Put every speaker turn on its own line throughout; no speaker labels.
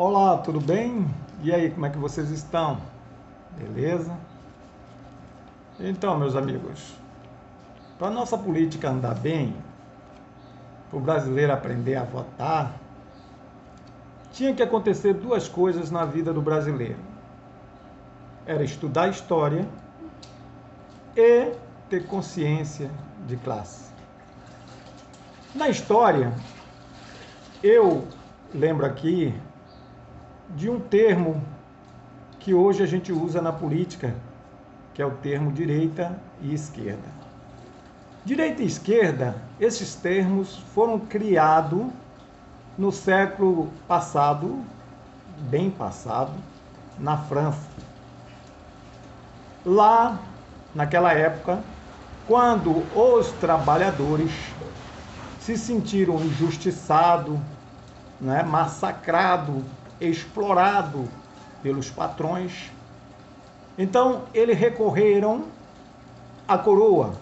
Olá, tudo bem? E aí, como é que vocês estão? Beleza? Então, meus amigos, para a nossa política andar bem, para o brasileiro aprender a votar, tinha que acontecer duas coisas na vida do brasileiro. Era estudar história e ter consciência de classe. Na história, eu lembro aqui de um termo que hoje a gente usa na política, que é o termo direita e esquerda. Direita e esquerda, esses termos foram criados no século passado, bem passado, na França. Lá, naquela época, quando os trabalhadores se sentiram injustiçados, né, massacrados, explorados pelos patrões, então eles recorreram à coroa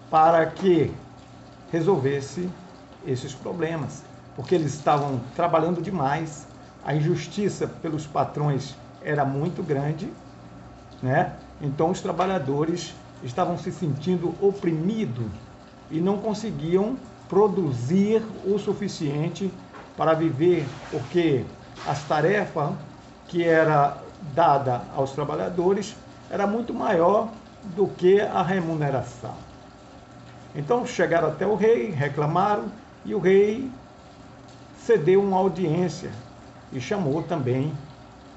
para que resolvesse esses problemas, porque eles estavam trabalhando demais, a injustiça pelos patrões era muito grande, né? Então os trabalhadores estavam se sentindo oprimidos e não conseguiam produzir o suficiente para viver, porque as tarefas que era dada aos trabalhadores era muito maior do que a remuneração. Então chegaram até o rei, reclamaram, e o rei cedeu uma audiência e chamou também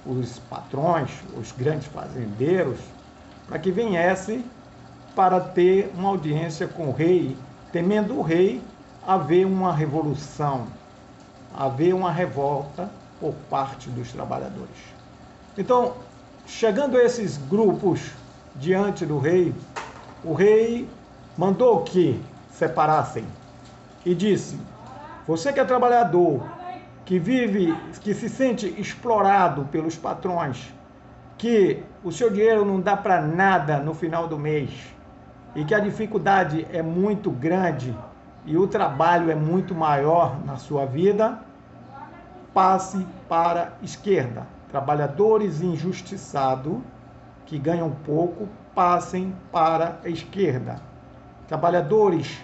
os patrões, os grandes fazendeiros, para que viessem para ter uma audiência com o rei, temendo o rei haver uma revolução, haver uma revolta por parte dos trabalhadores. Então, chegando esses grupos diante do rei, o rei mandou que separassem e disse: você que é trabalhador, que vive, que se sente explorado pelos patrões, que o seu dinheiro não dá para nada no final do mês e que a dificuldade é muito grande e o trabalho é muito maior na sua vida, passe para a esquerda. Trabalhadores injustiçados que ganham pouco, passem para a esquerda. Trabalhadores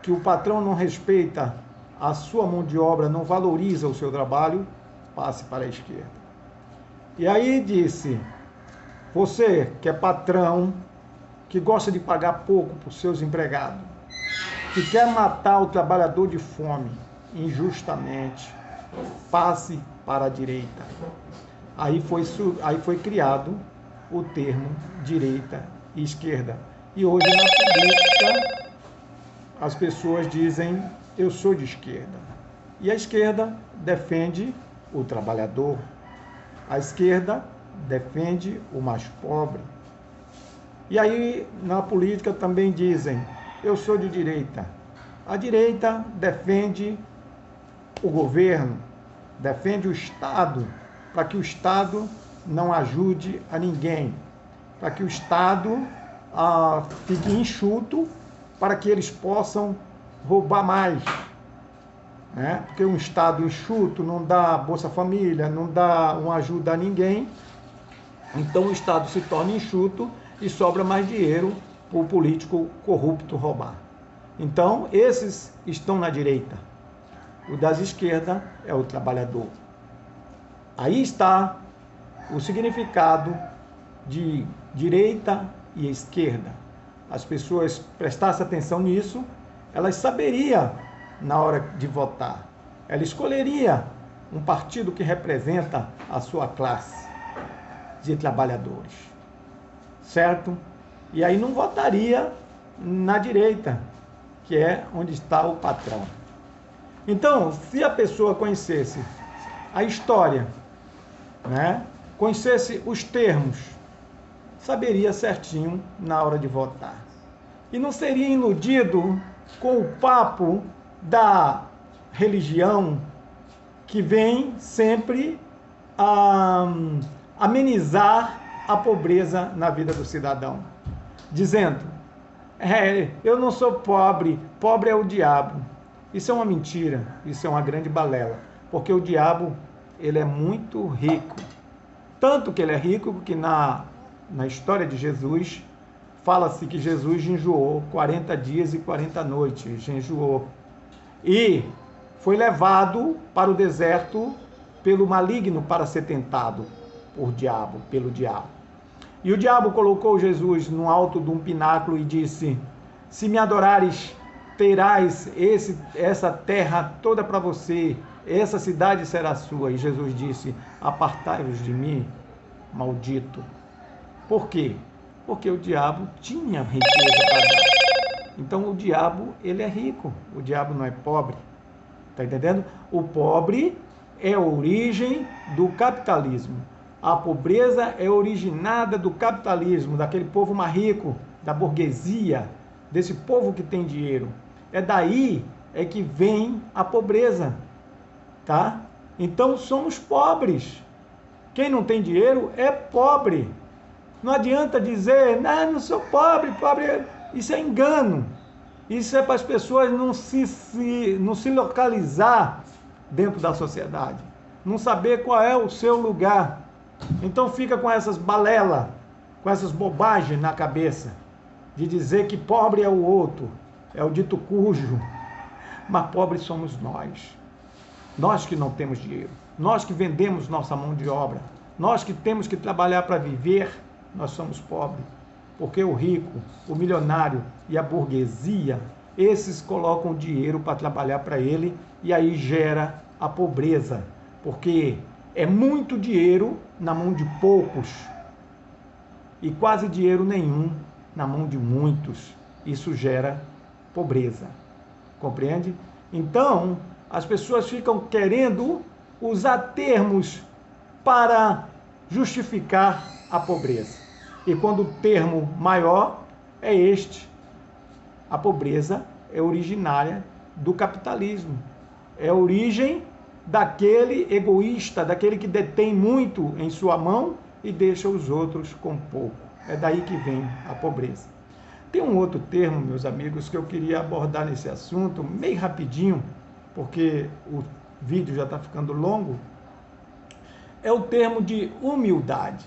que o patrão não respeita a sua mão de obra, não valoriza o seu trabalho, passe para a esquerda. E aí disse: você que é patrão, que gosta de pagar pouco para os seus empregados, que quer matar o trabalhador de fome injustamente, passe para a direita. Aí foi criado o termo direita e esquerda. E hoje na política as pessoas dizem: eu sou de esquerda. E a esquerda defende o trabalhador. A esquerda defende o mais pobre. E aí na política também dizem: eu sou de direita. A direita defende o governo, defende o Estado, para que o Estado não ajude a ninguém, para que o Estado fique enxuto, para que eles possam roubar mais, né? Porque um Estado enxuto não dá Bolsa Família, não dá uma ajuda a ninguém, então o Estado se torna enxuto e sobra mais dinheiro para o político corrupto roubar. Então esses estão na direita. O das esquerdas é o trabalhador. Aí está o significado de direita e esquerda. As pessoas prestassem atenção nisso, elas saberiam na hora de votar. Ela escolheria um partido que representa a sua classe de trabalhadores. Certo? E aí não votaria na direita, que é onde está o patrão. Então, se a pessoa conhecesse a história, né, conhecesse os termos, saberia certinho na hora de votar. E não seria iludido com o papo da religião que vem sempre amenizar a pobreza na vida do cidadão, dizendo: eu não sou pobre, pobre é o diabo. Isso é uma mentira, isso é uma grande balela, porque o diabo ele é muito rico. Tanto que ele é rico que na história de Jesus, fala-se que Jesus jejuou 40 dias e 40 noites, jejuou. E foi levado para o deserto pelo maligno para ser tentado pelo diabo. E o diabo colocou Jesus no alto de um pináculo e disse: se me adorares, terás essa terra toda para você, essa cidade será sua. E Jesus disse: apartai-vos de mim, maldito. Por quê? Porque o diabo tinha riqueza para dar. Então o diabo, ele é rico, o diabo não é pobre. Está entendendo? O pobre é a origem do capitalismo. A pobreza é originada do capitalismo, daquele povo mais rico, da burguesia, desse povo que tem dinheiro. É daí que vem a pobreza, tá? Então somos pobres. Quem não tem dinheiro é pobre. Não adianta dizer, não sou pobre, pobre. Isso é engano. Isso é para as pessoas não se localizar dentro da sociedade, não saber qual é o seu lugar. Então fica com essas balelas, com essas bobagens na cabeça, de dizer que pobre é o outro, é o dito cujo. Mas pobres somos nós que não temos dinheiro, nós que vendemos nossa mão de obra, nós que temos que trabalhar para viver, nós somos pobres. Porque o rico, o milionário e a burguesia, esses colocam dinheiro para trabalhar para ele e aí gera a pobreza. Porque é muito dinheiro na mão de poucos e quase dinheiro nenhum na mão de muitos. Isso gera pobreza. Compreende? Então, as pessoas ficam querendo usar termos para justificar a pobreza. E quando o termo maior é este, a pobreza é originária do capitalismo. É a origem daquele egoísta, daquele que detém muito em sua mão e deixa os outros com pouco. É daí que vem a pobreza. Tem um outro termo, meus amigos, que eu queria abordar nesse assunto, meio rapidinho, porque o vídeo já está ficando longo. É o termo de humildade.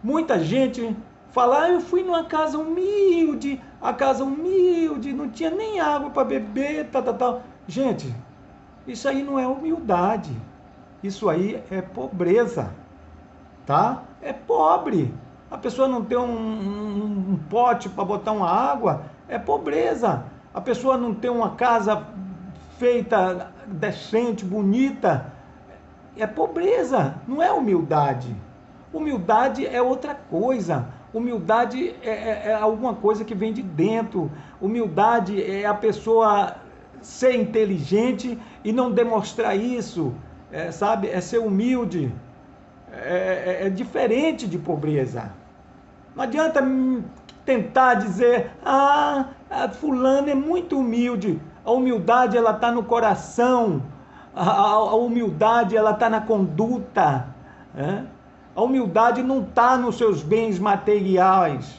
Muita gente fala, eu fui numa casa humilde, a casa humilde, não tinha nem água para beber, tal. Gente, isso aí não é humildade, isso aí é pobreza, tá? É pobre. A pessoa não tem um pote para botar uma água, é pobreza. A pessoa não tem uma casa feita, decente, bonita, é pobreza, não é humildade. Humildade é outra coisa. Humildade é alguma coisa que vem de dentro. Humildade é a pessoa ser inteligente e não demonstrar isso, sabe? É ser humilde. É diferente de pobreza. Não adianta tentar dizer, a fulano é muito humilde. A humildade, ela está no coração. A humildade, ela está na conduta. A humildade não está nos seus bens materiais.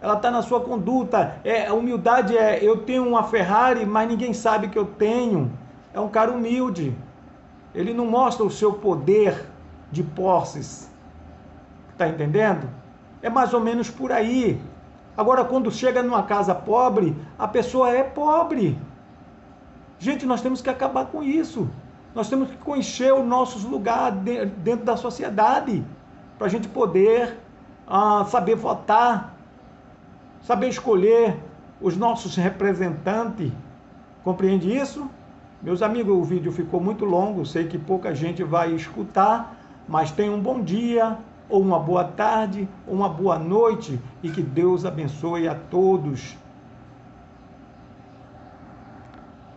Ela está na sua conduta. A humildade eu tenho uma Ferrari, mas ninguém sabe que eu tenho. É um cara humilde. Ele não mostra o seu poder de posses. Está entendendo? É mais ou menos por aí. Agora, quando chega numa casa pobre, a pessoa é pobre. Gente, nós temos que acabar com isso. Nós temos que conhecer os nossos lugares dentro da sociedade, para a gente poder saber votar, saber escolher os nossos representantes. Compreende isso? Meus amigos, o vídeo ficou muito longo, sei que pouca gente vai escutar, mas tenham um bom dia, ou uma boa tarde, ou uma boa noite, e que Deus abençoe a todos